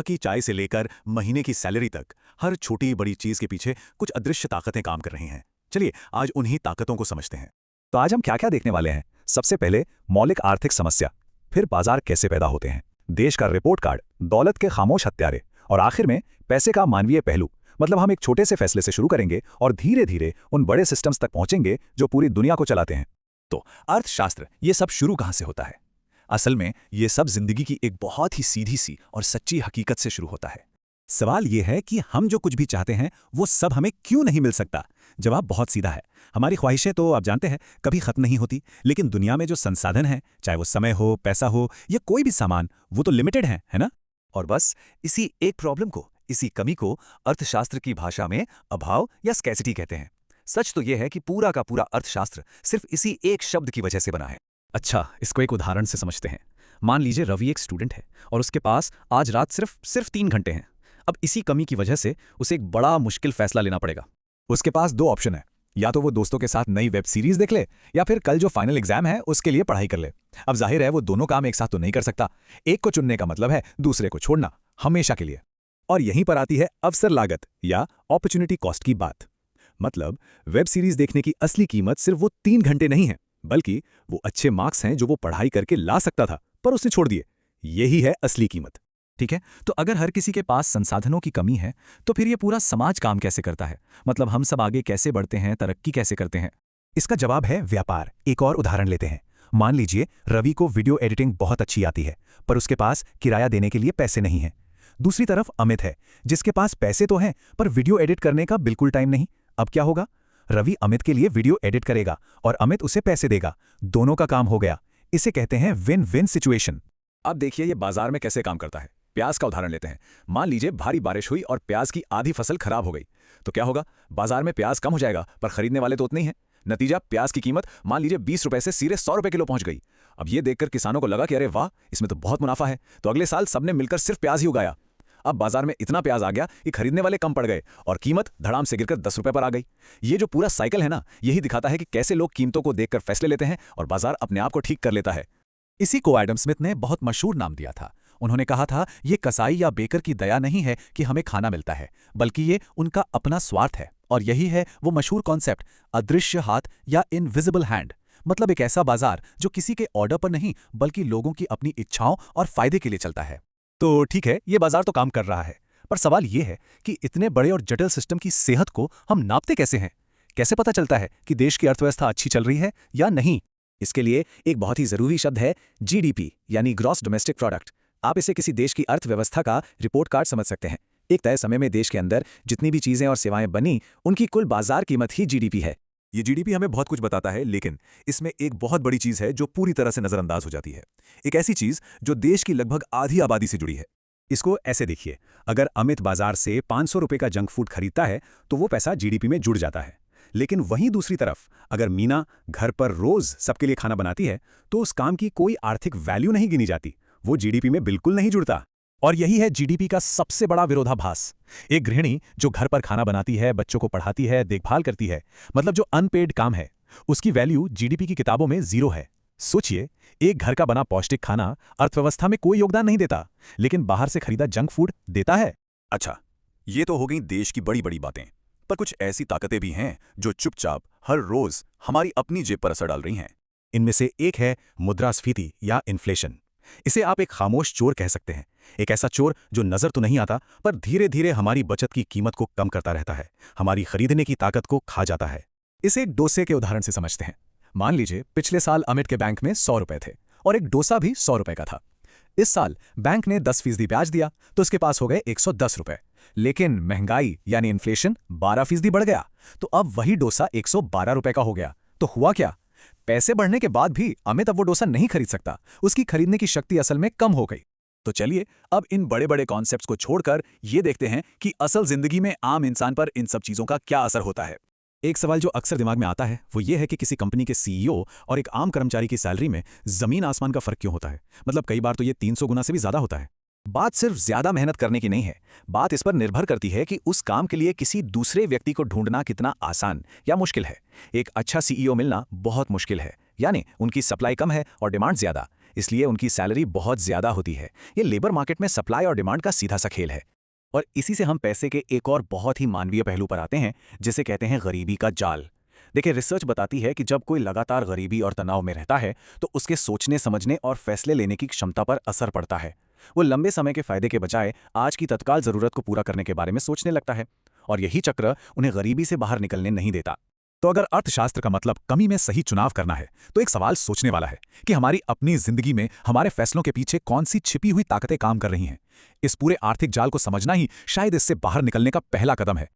की चाय से लेकर महीने की सैलरी तक, हर छोटी बड़ी चीज के पीछे कुछ अदृश्य ताकतें काम कर रही हैं। चलिए आज उन्हीं ताकतों को समझते हैं। तो आज हम क्या क्या देखने वाले हैं। सबसे पहले मौलिक आर्थिक समस्या, फिर बाजार कैसे पैदा होते हैं, देश का रिपोर्ट कार्ड, दौलत के खामोश हत्यारे, और आखिर में पैसे का मानवीय पहलू। मतलब हम एक छोटे से फैसले से शुरू करेंगे और धीरे धीरे उन बड़े सिस्टम्स तक पहुंचेंगे जो पूरी दुनिया को चलाते हैं। तो अर्थशास्त्र ये सब शुरू कहाँ से होता है? असल में ये सब जिंदगी की एक बहुत ही सीधी सी और सच्ची हकीकत से शुरू होता है। सवाल यह है कि हम जो कुछ भी चाहते हैं वो सब हमें क्यों नहीं मिल सकता। जवाब बहुत सीधा है। हमारी ख्वाहिशें तो आप जानते हैं कभी खत्म नहीं होती, लेकिन दुनिया में जो संसाधन हैं, चाहे वो समय हो, पैसा हो या कोई भी सामान, वो तो लिमिटेड है ना। और बस इसी एक प्रॉब्लम को, इसी कमी को अर्थशास्त्र की भाषा में अभाव या स्कैसिटी कहते हैं। सच तो यह है कि पूरा का पूरा अर्थशास्त्र सिर्फ इसी एक शब्द की वजह से बना है। अच्छा, इसको एक उदाहरण से समझते हैं। मान लीजिए रवि एक स्टूडेंट है और उसके पास आज रात सिर्फ 3 घंटे हैं। अब इसी कमी की वजह से उसे एक बड़ा मुश्किल फैसला लेना पड़ेगा। उसके पास 2 ऑप्शन है, या तो वो दोस्तों के साथ नई वेब सीरीज देख ले या फिर कल जो फाइनल एग्जाम है उसके लिए पढ़ाई कर ले। अब जाहिर है वो दोनों काम एक साथ तो नहीं कर सकता। एक को चुनने का मतलब है दूसरे को छोड़ना, हमेशा के लिए। और यहीं पर आती है अवसर लागत या अपॉर्चुनिटी कॉस्ट की बात। मतलब वेब सीरीज देखने की असली कीमत सिर्फ वो 3 घंटे नहीं है, बल्कि वो अच्छे मार्क्स हैं जो वो पढ़ाई करके ला सकता था पर उसने छोड़ दिए। यही है असली कीमत। ठीक है, तो अगर हर किसी के पास संसाधनों की कमी है तो फिर ये पूरा समाज काम कैसे करता है? मतलब हम सब आगे कैसे बढ़ते हैं, तरक्की कैसे करते हैं? इसका जवाब है व्यापार। एक और उदाहरण लेते हैं। मान लीजिए रवि को वीडियो एडिटिंग बहुत अच्छी आती है, पर उसके पास किराया देने के लिए पैसे नहीं हैं। दूसरी तरफ अमित है, जिसके पास पैसे तो हैं पर वीडियो एडिट करने का बिल्कुल टाइम नहीं। अब क्या होगा? रवि अमित के लिए वीडियो एडिट करेगा और अमित उसे पैसे देगा। दोनों का काम हो गया। इसे कहते हैं विन विन सिचुएशन। अब देखिए ये बाजार में कैसे काम करता है। प्याज का उदाहरण लेते हैं। मान लीजिए भारी बारिश हुई और प्याज की आधी फसल खराब हो गई, तो क्या होगा? बाजार में प्याज कम हो जाएगा पर खरीदने वाले तो उतने ही हैं। नतीजा, प्याज की कीमत मान लीजिए 20 रुपए से सीधे 100 रुपए किलो पहुंच गई। अब ये देखकर किसानों को लगा कि अरे वाह, इसमें तो बहुत मुनाफा है। तो अगले साल सबने मिलकर सिर्फ प्याज ही उगाया। अब बाजार में इतना प्याज आ गया कि खरीदने वाले कम पड़ गए और कीमत धड़ाम से गिरकर 10 रुपए पर आ गई। ये जो पूरा साइकिल है ना, यही दिखाता है कि कैसे लोग कीमतों को देखकर फैसले लेते हैं और बाजार अपने आप को ठीक कर लेता है। इसी को एडम स्मिथ ने बहुत मशहूर नाम दिया था। उन्होंने कहा था ये कसाई या बेकर की दया नहीं है कि हमें खाना मिलता है, बल्कि ये उनका अपना स्वार्थ है। और यही है वो मशहूर कॉन्सेप्ट अदृश्य हाथ या इनविजिबल हैंड। मतलब एक ऐसा बाजार जो किसी के ऑर्डर पर नहीं बल्कि लोगों की अपनी इच्छाओं और फायदे के लिए चलता है। तो ठीक है, ये बाजार तो काम कर रहा है, पर सवाल ये है कि इतने बड़े और जटिल सिस्टम की सेहत को हम नापते कैसे हैं? कैसे पता चलता है कि देश की अर्थव्यवस्था अच्छी चल रही है या नहीं? इसके लिए एक बहुत ही जरूरी शब्द है जीडीपी, यानी ग्रॉस डोमेस्टिक प्रोडक्ट। आप इसे किसी देश की अर्थव्यवस्था का रिपोर्ट कार्ड समझ सकते हैं। एक तय समय में देश के अंदर जितनी भी चीजें और सेवाएं बनी, उनकी कुल बाजार कीमत ही जीडीपी है। ये जीडीपी हमें बहुत कुछ बताता है, लेकिन इसमें एक बहुत बड़ी चीज है जो पूरी तरह से नजरअंदाज हो जाती है। एक ऐसी चीज जो देश की लगभग आधी आबादी से जुड़ी है। इसको ऐसे देखिए, अगर अमित बाजार से 500 रुपए का जंक फूड खरीदता है तो वो पैसा जीडीपी में जुड़ जाता है। लेकिन वहीं दूसरी तरफ अगर मीना घर पर रोज सबके लिए खाना बनाती है तो उस काम की कोई आर्थिक वैल्यू नहीं गिनी जाती, वो जीडीपी में बिल्कुल नहीं जुड़ता। और यही है जीडीपी का सबसे बड़ा विरोधाभास। एक गृहिणी जो घर पर खाना बनाती है, बच्चों को पढ़ाती है, देखभाल करती है, मतलब जो अनपेड काम है, उसकी वैल्यू जीडीपी की किताबों में 0 है। सोचिए, एक घर का बना पौष्टिक खाना अर्थव्यवस्था में कोई योगदान नहीं देता, लेकिन बाहर से खरीदा जंक फूड देता है। अच्छा, ये तो हो गई देश की बड़ी बड़ी बातें, पर कुछ ऐसी ताकतें भी हैं जो चुपचाप हर रोज हमारी अपनी जेब पर असर डाल रही हैं। इनमें से एक है मुद्रास्फीति या इन्फ्लेशन। इसे आप एक खामोश चोर कह सकते हैं। एक ऐसा चोर जो नजर तो नहीं आता पर धीरे धीरे हमारी बचत की कीमत को कम करता रहता है, हमारी खरीदने की ताकत को खा जाता है। इसे एक डोसे के उदाहरण से समझते हैं। मान लीजिए पिछले साल अमित के बैंक में 100 रुपए थे और एक डोसा भी 100 रुपए का था। इस साल बैंक ने 10% ब्याज दिया तो उसके पास हो गए 110 रुपए। लेकिन महंगाई यानी इन्फ्लेशन 12% बढ़ गया, तो अब वही डोसा 112 रुपए का हो गया। तो हुआ क्या? पैसे बढ़ने के बाद भी अमित अब वो डोसा नहीं खरीद सकता। उसकी खरीदने की शक्ति असल में कम हो गई। तो चलिए अब इन बड़े बड़े कॉन्सेप्ट्स को छोड़कर ये देखते हैं कि असल जिंदगी में आम इंसान पर इन सब चीजों का क्या असर होता है। एक सवाल जो अक्सर दिमाग में आता है वो ये है कि किसी कंपनी के सीईओ और एक आम कर्मचारी की सैलरी में जमीन आसमान का फर्क क्यों होता है? मतलब कई बार तो ये 300 गुना से भी ज्यादा होता है। बात सिर्फ ज्यादा मेहनत करने की नहीं है, बात इस पर निर्भर करती है कि उस काम के लिए किसी दूसरे व्यक्ति को ढूंढना कितना आसान या मुश्किल है। एक अच्छा सीईओ मिलना बहुत मुश्किल है, यानी उनकी सप्लाई कम है और डिमांड ज्यादा। इसलिए उनकी सैलरी बहुत ज्यादा होती है। ये लेबर मार्केट में सप्लाई और डिमांड का सीधा सा खेल है। और इसी से हम पैसे के एक और बहुत ही मानवीय पहलू पर आते हैं, जिसे कहते हैं गरीबी का जाल। देखिए, रिसर्च बताती है कि जब कोई लगातार गरीबी और तनाव में रहता है तो उसके सोचने समझने और फैसले लेने की क्षमता पर असर पड़ता है। वो लंबे समय के फायदे के बजाय आज की तत्काल जरूरत को पूरा करने के बारे में सोचने लगता है, और यही चक्र उन्हें गरीबी से बाहर निकलने नहीं देता। तो अगर अर्थशास्त्र का मतलब कमी में सही चुनाव करना है, तो एक सवाल सोचने वाला है कि हमारी अपनी जिंदगी में हमारे फैसलों के पीछे कौन सी छिपी हुई ताकतें काम कर रही हैं। इस पूरे आर्थिक जाल को समझना ही शायद इससे बाहर निकलने का पहला कदम है।